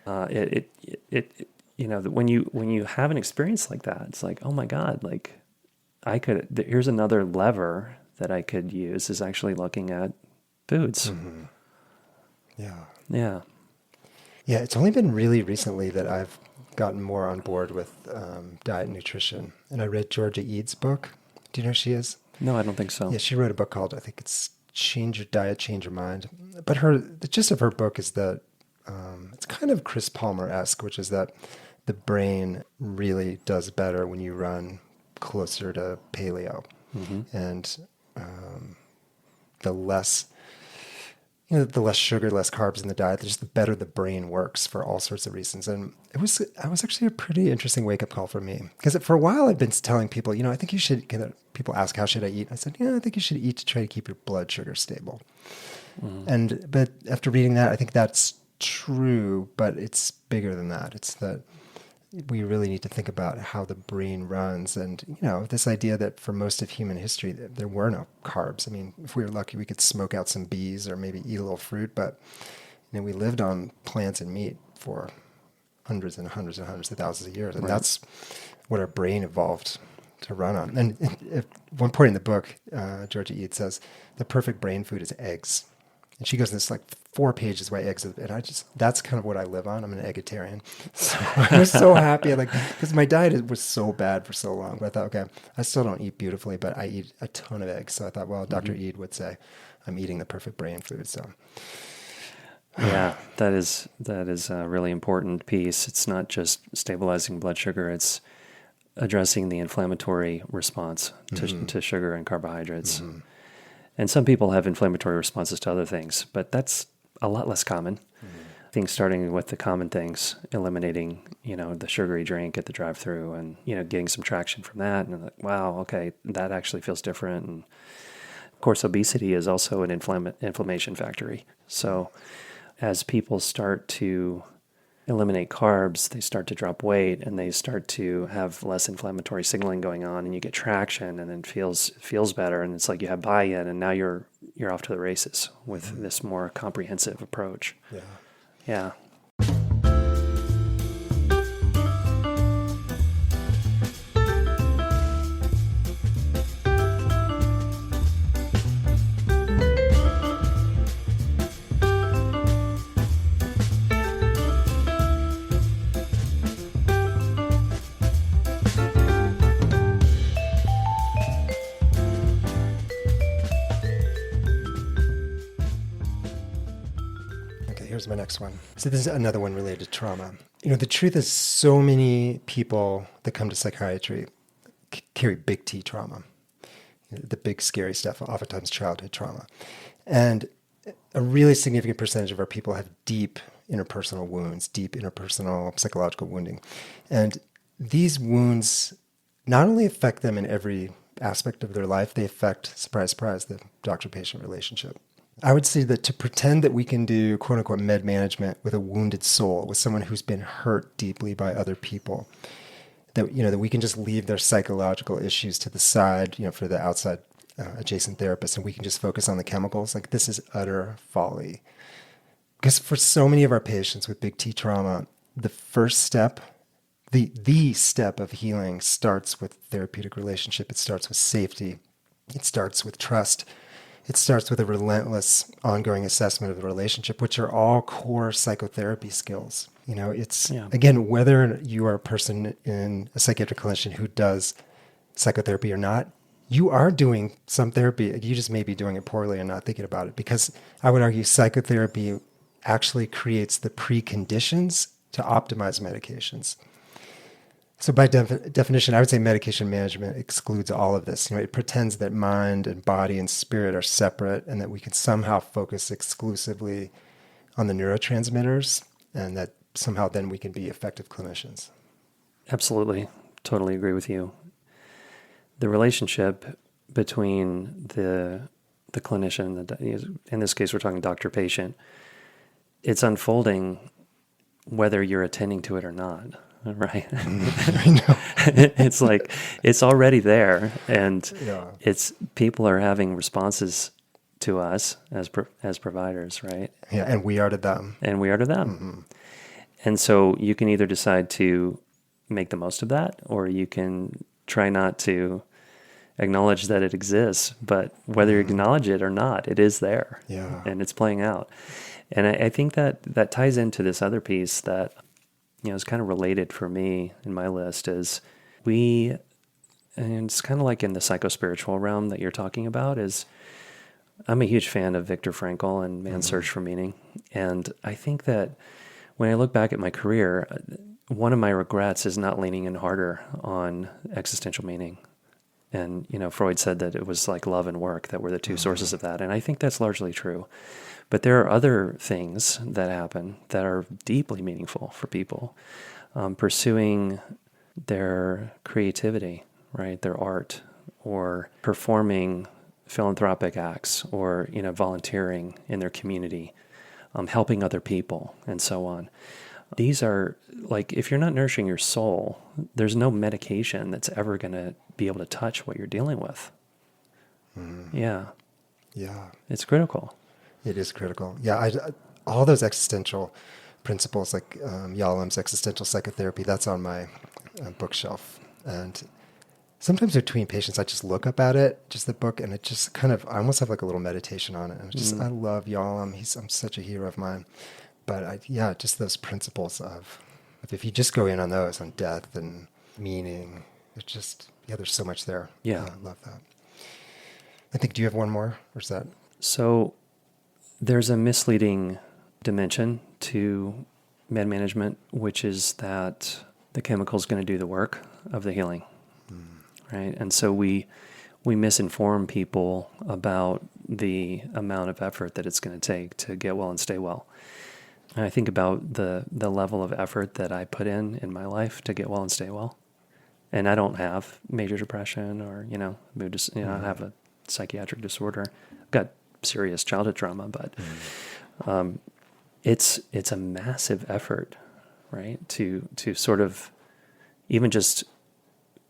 When you have an experience like that, it's like, oh my God, like here's another lever that I could use is actually looking at foods. Mm-hmm. Yeah. Yeah. Yeah, it's only been really recently that I've gotten more on board with diet and nutrition. And I read Georgia Eads' book. Do you know who she is? No, I don't think so. Yeah, she wrote a book called, I think it's Change Your Diet, Change Your Mind. But the gist of her book is that it's kind of Chris Palmer-esque, which is that the brain really does better when you run closer to paleo. Mm-hmm. And the less sugar, less carbs in the diet, just the better the brain works for all sorts of reasons. And I was actually a pretty interesting wake-up call for me. Because for a while I've been telling people, I think you should, people ask, how should I eat? I said, I think you should eat to try to keep your blood sugar stable. Mm-hmm. But after reading that, I think that's true, but it's bigger than that. It's that we really need to think about how the brain runs. And, this idea that for most of human history, there were no carbs. I mean, if we were lucky, we could smoke out some bees or maybe eat a little fruit, but, we lived on plants and meat for hundreds and hundreds and hundreds of thousands of years. And that's what our brain evolved to run on. And at one point in the book, Georgia Eads says, the perfect brain food is eggs. And she goes this 4 pages why eggs, and that's kind of what I live on. I'm an eggetarian. So I was so happy, because my diet was so bad for so long. But I thought, okay, I still don't eat beautifully, but I eat a ton of eggs. So I thought, well, Dr. Eid would say I'm eating the perfect brain food. So yeah, that is a really important piece. It's not just stabilizing blood sugar, it's addressing the inflammatory response to sugar and carbohydrates. Mm-hmm. And some people have inflammatory responses to other things, but that's a lot less common. Mm-hmm. I think starting with the common things, eliminating, the sugary drink at the drive-thru and, getting some traction from that. And wow, okay, that actually feels different. And of course, obesity is also an inflammation factory. So as people start to eliminate carbs, they start to drop weight and they start to have less inflammatory signaling going on, and you get traction, and then feels better, and it's like you have buy-in, and now you're off to the races with this more comprehensive approach. Yeah. Here's my next one. So this is another one related to trauma. The truth is so many people that come to psychiatry carry big T trauma, the big scary stuff, oftentimes childhood trauma. And a really significant percentage of our people have deep interpersonal wounds, deep interpersonal psychological wounding. And these wounds not only affect them in every aspect of their life, they affect, surprise, surprise, the doctor-patient relationship. I would say that to pretend that we can do quote unquote med management with a wounded soul, with someone who's been hurt deeply by other people, that we can just leave their psychological issues to the side, for the outside adjacent therapist, and we can just focus on the chemicals. This is utter folly. Because for so many of our patients with big T trauma, the first step, the step of healing starts with therapeutic relationship. It starts with safety. It starts with trust. It starts with a relentless ongoing assessment of the relationship, which are all core psychotherapy skills. Again, whether you are a person in a psychiatric clinician who does psychotherapy or not, you are doing some therapy. You just may be doing it poorly and not thinking about it, because I would argue psychotherapy actually creates the preconditions to optimize medications. So by definition, I would say medication management excludes all of this. It pretends that mind and body and spirit are separate, and that we can somehow focus exclusively on the neurotransmitters, and that somehow then we can be effective clinicians. Absolutely. Totally agree with you. The relationship between the clinician, in this case we're talking doctor-patient, it's unfolding whether you're attending to it or not. Right. I know. It's it's already there, and it's people are having responses to us as providers, right? Yeah, and we are to them. Mm-hmm. And so you can either decide to make the most of that, or you can try not to acknowledge that it exists, but whether you acknowledge it or not, it is there. Yeah. And it's playing out. And I think that ties into this other piece that, is kind of related for me in my list is and it's kind of like in the psychospiritual realm that you're talking about is, I'm a huge fan of Viktor Frankl and Man's Search for Meaning. And I think that when I look back at my career, one of my regrets is not leaning in harder on existential meaning. And, Freud said that it was like love and work that were the two sources of that. And I think that's largely true. But there are other things that happen that are deeply meaningful for people. Pursuing their creativity, right? Their art, or performing philanthropic acts, or, volunteering in their community, helping other people, and so on. These are, like, if you're not nourishing your soul, there's no medication that's ever going to be able to touch what you're dealing with. Yeah. Yeah. It's critical. It is critical. Yeah. All those existential principles, like Yalom's Existential Psychotherapy, that's on my bookshelf. And sometimes between patients, I just look up at it, just the book, and it just kind of, I almost have like a little meditation on it. And I love Yalom. I'm such a hero of mine. But just those principles of if you just go in on those, on death and meaning, it's just, there's so much there. Yeah. I love that. I think, do you have one more, or is that? So there's a misleading dimension to med management, which is that the chemical is going to do the work of the healing, right? And so we misinform people about the amount of effort that it's going to take to get well and stay well. And I think about the level of effort that I put in my life to get well and stay well. And I don't have major depression or, mood I have a psychiatric disorder. I've got serious childhood trauma, but it's a massive effort, right? To sort of even just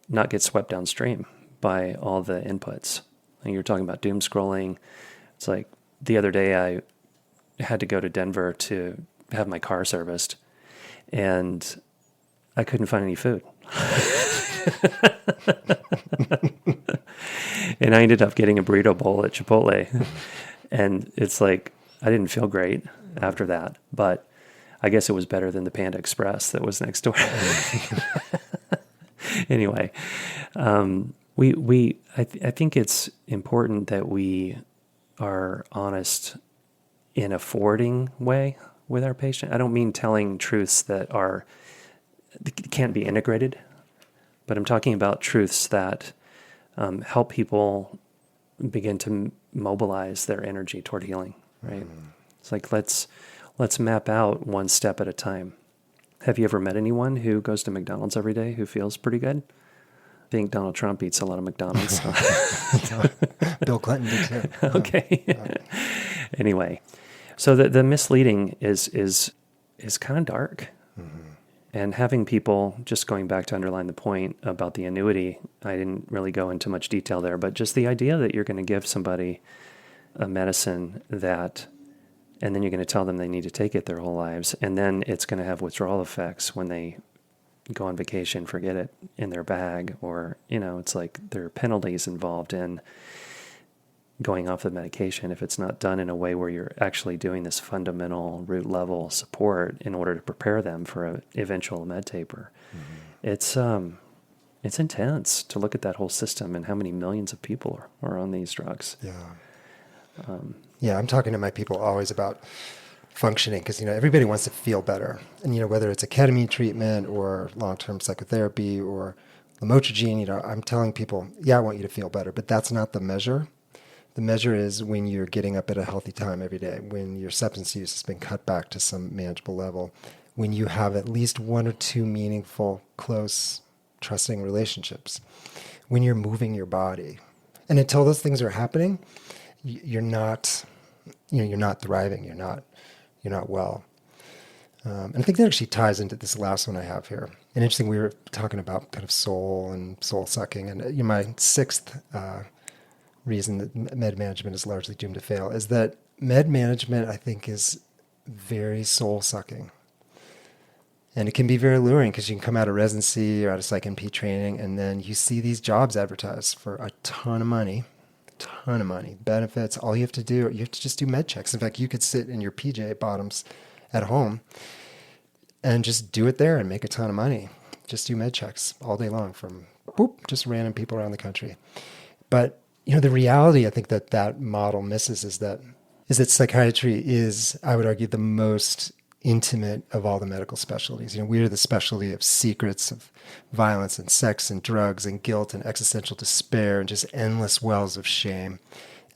not get swept downstream by all the inputs. And you're talking about doom scrolling. It's like the other day I had to go to Denver to have my car serviced, and I couldn't find any food. And I ended up getting a burrito bowl at Chipotle. And it's like, I didn't feel great after that, but I guess it was better than the Panda Express that was next door. Anyway, I think it's important that we are honest in a forwarding way with our patient. I don't mean telling truths that can't be integrated, but I'm talking about truths that help people begin to mobilize their energy toward healing, right? It's like, let's map out one step at a time. Have you ever met anyone who goes to McDonald's every day who feels pretty good? I think Donald Trump eats a lot of McDonald's. Bill Clinton did too. Okay. Anyway, so the misleading is kind of dark. And having people, just going back to underline the point about the annuity, I didn't really go into much detail there, but just the idea that you're going to give somebody a medicine that, and then you're going to tell them they need to take it their whole lives, and then it's going to have withdrawal effects when they go on vacation, forget it in their bag, or, it's like there are penalties involved in going off the medication if it's not done in a way where you're actually doing this fundamental root level support in order to prepare them for an eventual med taper. It's intense to look at that whole system and how many millions of people are on these drugs. I'm talking to my people always about functioning because, everybody wants to feel better. And, whether it's a ketamine treatment or long-term psychotherapy or lamotrigine, I'm telling people, I want you to feel better, but that's not the measure. The measure is when you're getting up at a healthy time every day, when your substance use has been cut back to some manageable level, when you have at least one or two meaningful, close, trusting relationships, when you're moving your body. And until those things are happening, you're not thriving. You're not well. And I think that actually ties into this last one I have here. And interesting, we were talking about kind of soul and soul sucking. And my sixth reason that med management is largely doomed to fail is that med management, I think, is very soul sucking. And it can be very alluring because you can come out of residency or out of Psych NP training, and then you see these jobs advertised for a ton of money, benefits. All you have to do, you have to just do med checks. In fact, you could sit in your PJ bottoms at home and just do it there and make a ton of money. Just do med checks all day long from just random people around the country. But the reality I think that model misses is that psychiatry is, I would argue, the most intimate of all the medical specialties. We are the specialty of secrets, of violence and sex and drugs and guilt and existential despair and just endless wells of shame.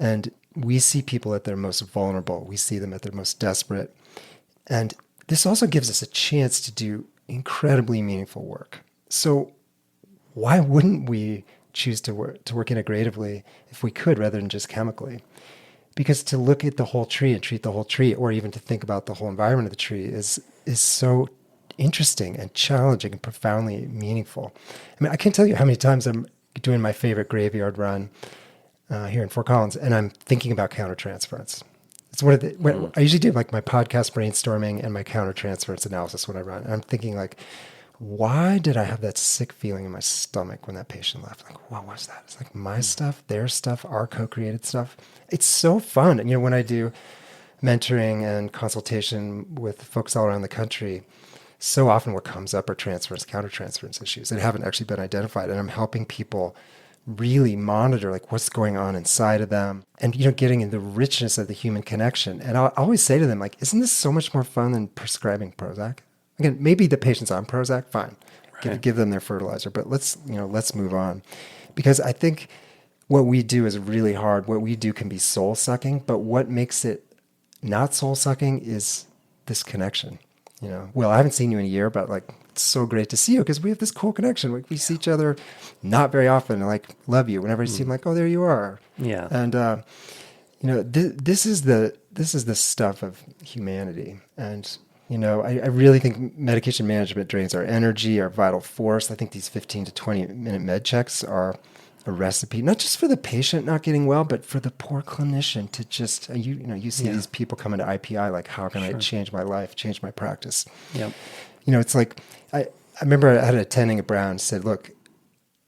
And we see people at their most vulnerable. We see them at their most desperate. And this also gives us a chance to do incredibly meaningful work. So why wouldn't we choose to work integratively if we could, rather than just chemically? Because to look at the whole tree and treat the whole tree, or even to think about the whole environment of the tree, is so interesting and challenging and profoundly meaningful. I mean, I can't tell you how many times I'm doing my favorite graveyard run here in Fort Collins, and I'm thinking about countertransference. It's one of the, I usually do like my podcast brainstorming and my countertransference analysis when I run. And I'm thinking like, why did I have that sick feeling in my stomach when that patient left? Like, what was that? It's like my stuff, their stuff, our co-created stuff. It's so fun. And, when I do mentoring and consultation with folks all around the country, so often what comes up are countertransference issues that haven't actually been identified. And I'm helping people really monitor like what's going on inside of them and, getting in the richness of the human connection. And I always say to them, like, isn't this so much more fun than prescribing Prozac? Again, maybe the patient's on Prozac, fine. Right. Give them their fertilizer, but let's move on. Because I think what we do is really hard. What we do can be soul-sucking, but what makes it not soul-sucking is this connection. Well, I haven't seen you in a year, but like, it's so great to see you because we have this cool connection. We see each other not very often, and like, love you. Whenever you see them, like, oh, there you are. Yeah. And, this is the stuff of humanity. And, I really think medication management drains our energy, our vital force. I think these 15 to 20 minute med checks are a recipe, not just for the patient not getting well, but for the poor clinician to just, you see these people come into IPI, like, how can I change my life, change my practice? Yep. It's like, I remember I had an attending at Brown said, look,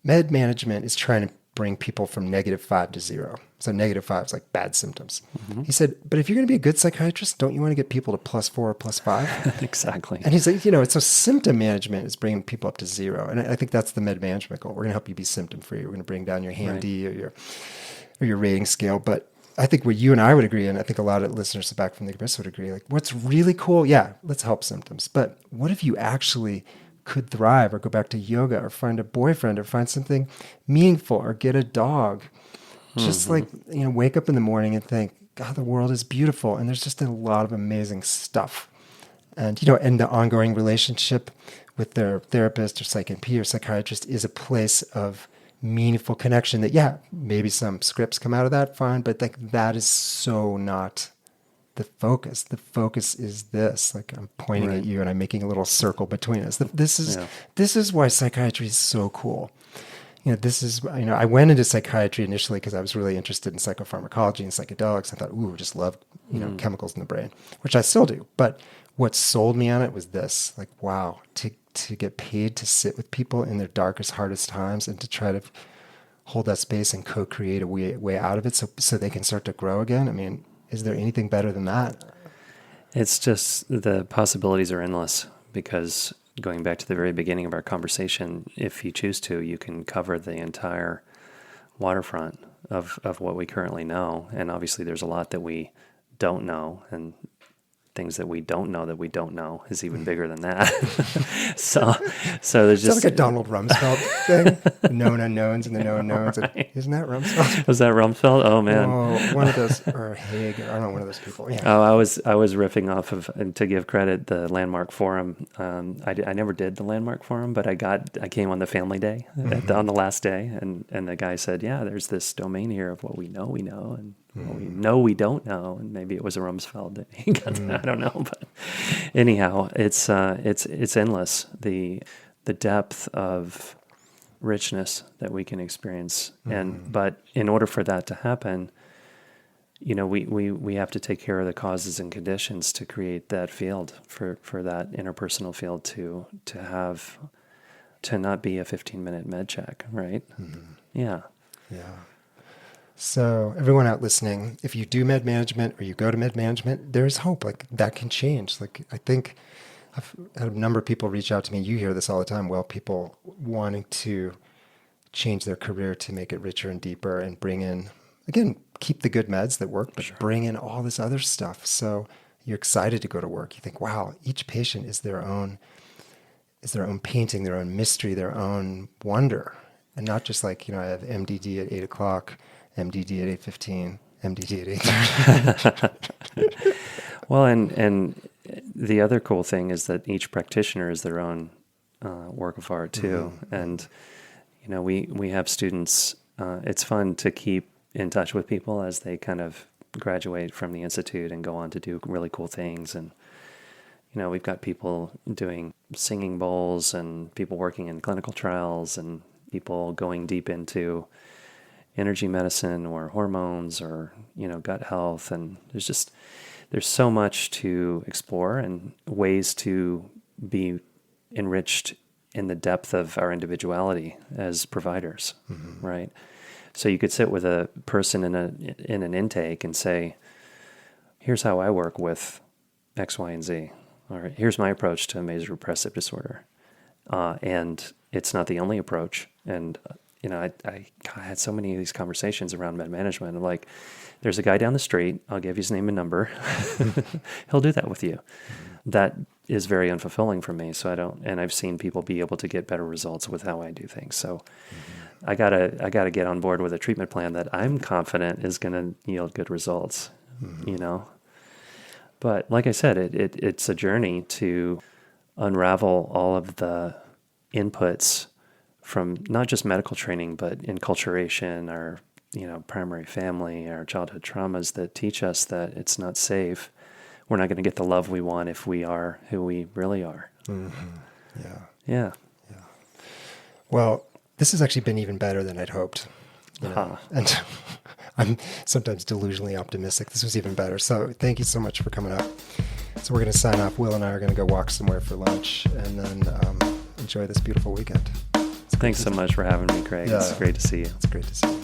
med management is trying to bring people from -5 to 0. So -5 is like bad symptoms. Mm-hmm. He said, but if you're going to be a good psychiatrist, don't you want to get people to +4 or +5? Exactly. And he's like, so symptom management is bringing people up to 0. And I think that's the med management goal. We're going to help you be symptom free. We're going to bring down your HAM-D or your rating scale. But I think what you and I would agree, and I think a lot of listeners back from the Abyss would agree, like, what's really cool, let's help symptoms. But what if you actually could thrive or go back to yoga or find a boyfriend or find something meaningful or get a dog? Just like, wake up in the morning and think, God, the world is beautiful. And there's just a lot of amazing stuff. And, and the ongoing relationship with their therapist or Psych NP or psychiatrist is a place of meaningful connection that, maybe some scripts come out of that, fine. But like, that is so not the focus. The focus is this, like, I'm pointing at you and I'm making a little circle between us. This is why psychiatry is so cool. I went into psychiatry initially because I was really interested in psychopharmacology and psychedelics. I thought, I just love, chemicals in the brain, which I still do. But what sold me on it was this, like, wow, to get paid to sit with people in their darkest, hardest times and to try to hold that space and co-create a way out of it so they can start to grow again. I mean, is there anything better than that? It's just the possibilities are endless because going back to the very beginning of our conversation, if you choose to, you can cover the entire waterfront of what we currently know. And obviously there's a lot that we don't know, and things that we don't know is even bigger than that. so there's just... It's like a Donald Rumsfeld thing, the known unknowns and the known knowns. Right. Isn't that Rumsfeld? Was that Rumsfeld? Oh, man. Oh, one of those, or Haig, I don't know, one of those people. Yeah. Oh, I was riffing off of, and to give credit, the Landmark Forum. I never did the Landmark Forum, but I came on the family day, on the last day, and the guy said, there's this domain here of what we know, and what we know we don't know, and maybe it was a Rumsfeld that he got I don't know, but anyhow, it's endless, the depth of richness that we can experience, but in order for that to happen, we have to take care of the causes and conditions to create that field for that interpersonal field to not be a 15-minute med check, right? Mm-hmm. Yeah. Yeah. So everyone out listening, if you do med management or you go to med management, there's hope. Like that can change. Like I think I've had a number of people reach out to me. You hear this all the time. Well, people wanting to change their career to make it richer and deeper and bring in, again, keep the good meds that work, but bring in all this other stuff. So you're excited to go to work. You think, wow, each patient is their own painting, their own mystery, their own wonder. And not just like, I have MDD at 8 o'clock, MDD at 8:15, MDD at 8:30. Well, and the other cool thing is that each practitioner is their own work of art too. Mm-hmm. And, we have students, it's fun to keep in touch with people as they kind of graduate from the institute and go on to do really cool things. And, we've got people doing singing bowls and people working in clinical trials and people going deep into energy medicine or hormones or, gut health. And there's so much to explore and ways to be enriched in the depth of our individuality as providers, mm-hmm. right? So you could sit with a person in an intake and say, here's how I work with X, Y, and Z, or here's my approach to major depressive disorder. And it's not the only approach. And, I had so many of these conversations around med management. I'm like, there's a guy down the street. I'll give you his name and number. He'll do that with you. That is very unfulfilling for me. So and I've seen people be able to get better results with how I do things. So mm-hmm. I gotta get on board with a treatment plan that I'm confident is going to yield good results, mm-hmm. But like I said, it's a journey to unravel all of the inputs from not just medical training, but enculturation, our primary family, our childhood traumas that teach us that it's not safe. We're not going to get the love we want if we are who we really are. Mm-hmm. Yeah. Yeah. Yeah. Well, this has actually been even better than I'd hoped. And I'm sometimes delusionally optimistic. This was even better. So thank you so much for coming up. So we're going to sign off. Will and I are going to go walk somewhere for lunch and then enjoy this beautiful weekend. Thanks so much for having me, Craig. Yeah. It's great to see you. It's great to see you.